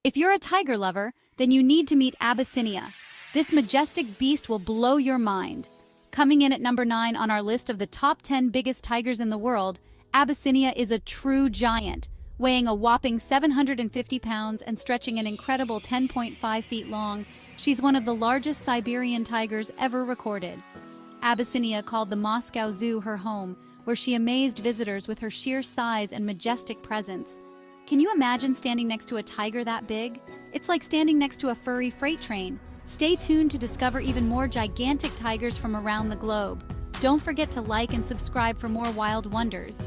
If you're a tiger lover, then you need to meet Abyssinia. This majestic beast will blow your mind. Coming in at number 9 on our list of the top 10 biggest tigers in the world, Abyssinia is a true giant, weighing a whopping 750 pounds and stretching an incredible 10.5 feet long. She's one of the largest Siberian tigers ever recorded. Abyssinia called the Moscow Zoo her home, where she amazed visitors with her sheer size and majestic presence. Can you imagine standing next to a tiger that big? It's like standing next to a furry freight train. Stay tuned to discover even more gigantic tigers from around the globe. Don't forget to like and subscribe for more wild wonders.